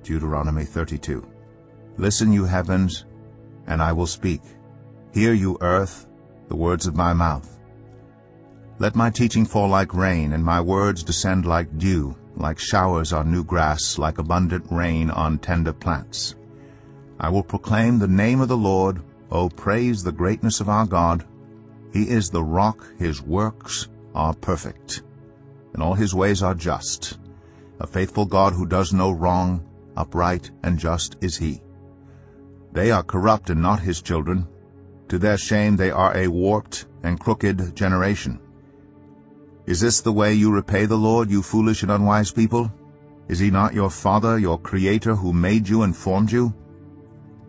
Deuteronomy 32. Listen, you heavens, and I will speak. Hear, you earth, the words of my mouth. Let my teaching fall like rain, and my words descend like dew, like showers on new grass, like abundant rain on tender plants. I will proclaim the name of the Lord. O praise the greatness of our God. He is the rock, his works are perfect, and all his ways are just. A faithful God who does no wrong, upright and just is he. They are corrupt and not his children. To their shame they are a warped and crooked generation. Is this the way you repay the Lord, you foolish and unwise people? Is he not your Father, your Creator, who made you and formed you?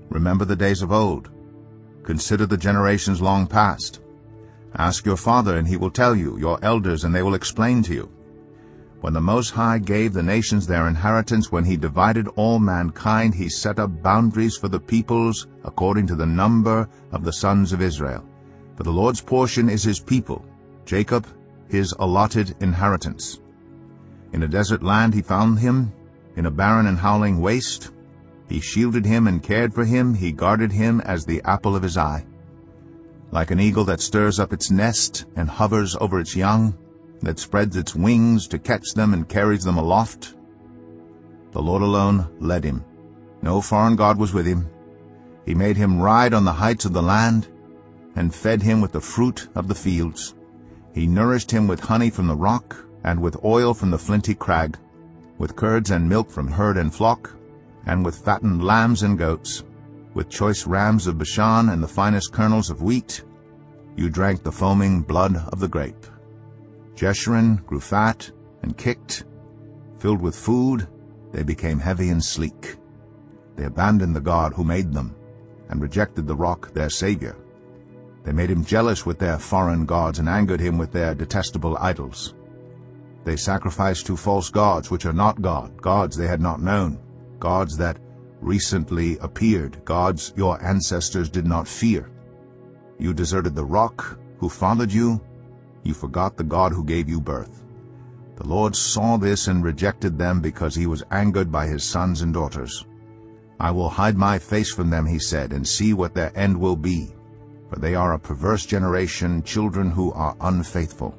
Remember the days of old. Consider the generations long past. Ask your father, and he will tell you, your elders, and they will explain to you. When the Most High gave the nations their inheritance, when he divided all mankind, he set up boundaries for the peoples according to the number of the sons of Israel. For the Lord's portion is his people, Jacob his allotted inheritance. In a desert land he found him, in a barren and howling waste. He shielded him and cared for him, he guarded him as the apple of his eye. Like an eagle that stirs up its nest and hovers over its young, that spreads its wings to catch them and carries them aloft. The Lord alone led him. No foreign god was with him. He made him ride on the heights of the land, and fed him with the fruit of the fields. He nourished him with honey from the rock, and with oil from the flinty crag, with curds and milk from herd and flock, and with fattened lambs and goats, with choice rams of Bashan and the finest kernels of wheat. You drank the foaming blood of the grape. Jeshurun grew fat and kicked. Filled with food, they became heavy and sleek. They abandoned the God who made them, and rejected the rock their Savior. They made him jealous with their foreign gods, and angered him with their detestable idols. They sacrificed to false gods which are not God, gods they had not known, gods that recently appeared, gods your ancestors did not fear. You deserted the rock who fathered you. You forgot the God who gave you birth. The Lord saw this and rejected them because he was angered by his sons and daughters. I will hide my face from them, he said, and see what their end will be. For they are a perverse generation, children who are unfaithful.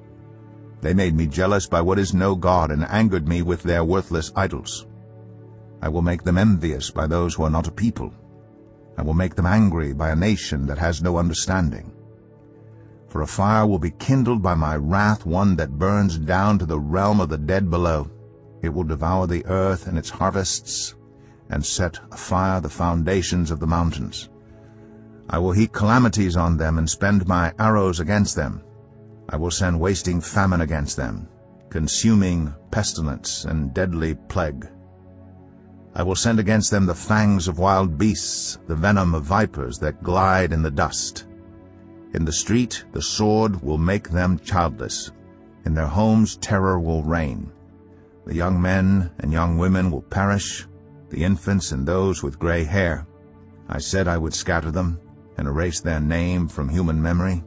They made me jealous by what is no God, and angered me with their worthless idols. I will make them envious by those who are not a people. I will make them angry by a nation that has no understanding. For a fire will be kindled by my wrath, one that burns down to the realm of the dead below. It will devour the earth and its harvests, and set afire the foundations of the mountains. I will heap calamities on them and spend my arrows against them. I will send wasting famine against them, consuming pestilence and deadly plague. I will send against them the fangs of wild beasts, the venom of vipers that glide in the dust. In the street the sword will make them childless. In their homes terror will reign. The young men and young women will perish, the infants and those with gray hair. I said I would scatter them and erase their name from human memory.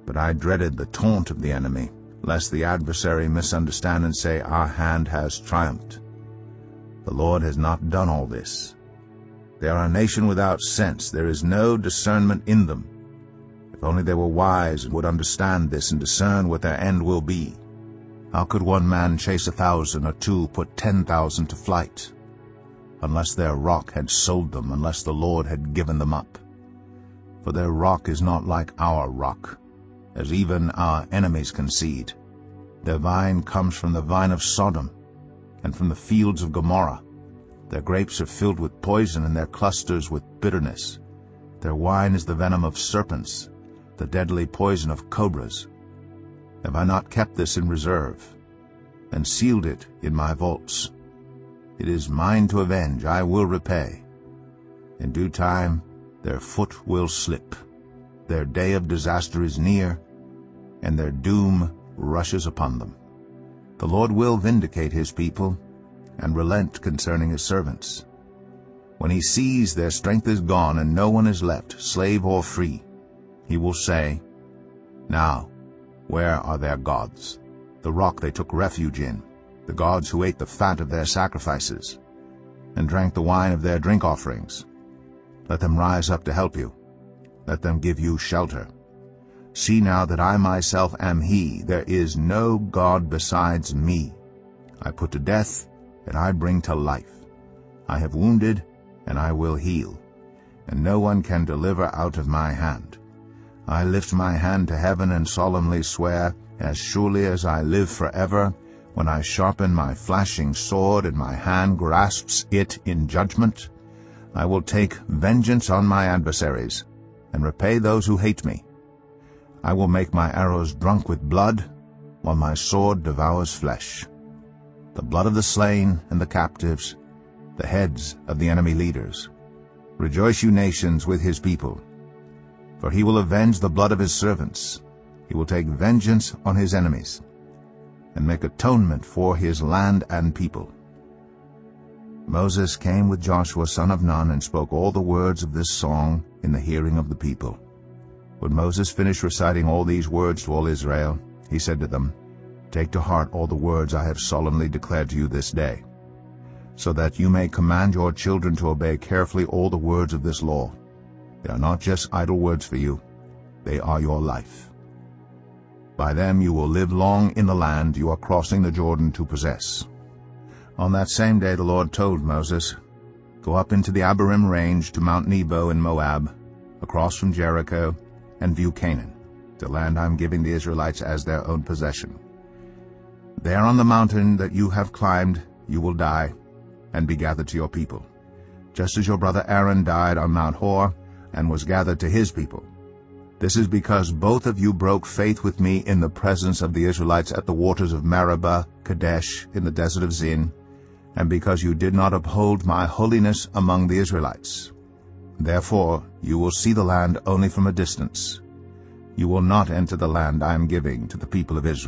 But I dreaded the taunt of the enemy, lest the adversary misunderstand and say, our hand has triumphed. The Lord has not done all this. They are a nation without sense. There is no discernment in them. If only they were wise and would understand this and discern what their end will be. How could one man chase 1,000, or two put 10,000 to flight? Unless their rock had sold them, unless the Lord had given them up. For their rock is not like our rock, as even our enemies concede. Their vine comes from the vine of Sodom, and from the fields of Gomorrah. Their grapes are filled with poison, and their clusters with bitterness. Their wine is the venom of serpents, the deadly poison of cobras. Have I not kept this in reserve, and sealed it in my vaults? It is mine to avenge, I will repay. In due time their foot will slip. Their day of disaster is near, and their doom rushes upon them. The Lord will vindicate his people, and relent concerning his servants. When he sees their strength is gone, and no one is left, slave or free, he will say, now, where are their gods, the rock they took refuge in, the gods who ate the fat of their sacrifices? and drank the wine of their drink offerings. Let them rise up to help you. Let them give you shelter. See now that I myself am He. There is no God besides me. I put to death, and I bring to life. I have wounded, and I will heal, and no one can deliver out of my hand. I lift my hand to heaven and solemnly swear, as surely as I live forever, when I sharpen my flashing sword and my hand grasps it in judgment, I will take vengeance on my adversaries and repay those who hate me. I will make my arrows drunk with blood, while my sword devours flesh, the blood of the slain and the captives, the heads of the enemy leaders. Rejoice, you nations, with his people, for he will avenge the blood of his servants. He will take vengeance on his enemies, and make atonement for his land and people. Moses came with Joshua son of Nun and spoke all the words of this song in the hearing of the people. When Moses finished reciting all these words to all Israel, he said to them, Take to heart all the words I have solemnly declared to you this day, so that you may command your children to obey carefully all the words of this law. They are not just idle words for you, they are your life. By them you will live long in the land you are crossing the Jordan to possess. On that same day the Lord told Moses, Go up into the Abarim range to Mount Nebo in Moab, across from Jericho, and view Canaan, the land I am giving the Israelites as their own possession. There on the mountain that you have climbed you will die, and be gathered to your people, just as your brother Aaron died on Mount Hor, and was gathered to his people. This is because both of you broke faith with me in the presence of the Israelites at the waters of Meribah, Kadesh, in the desert of Zin, and because you did not uphold my holiness among the Israelites. Therefore you will see the land only from a distance. You will not enter the land I am giving to the people of Israel.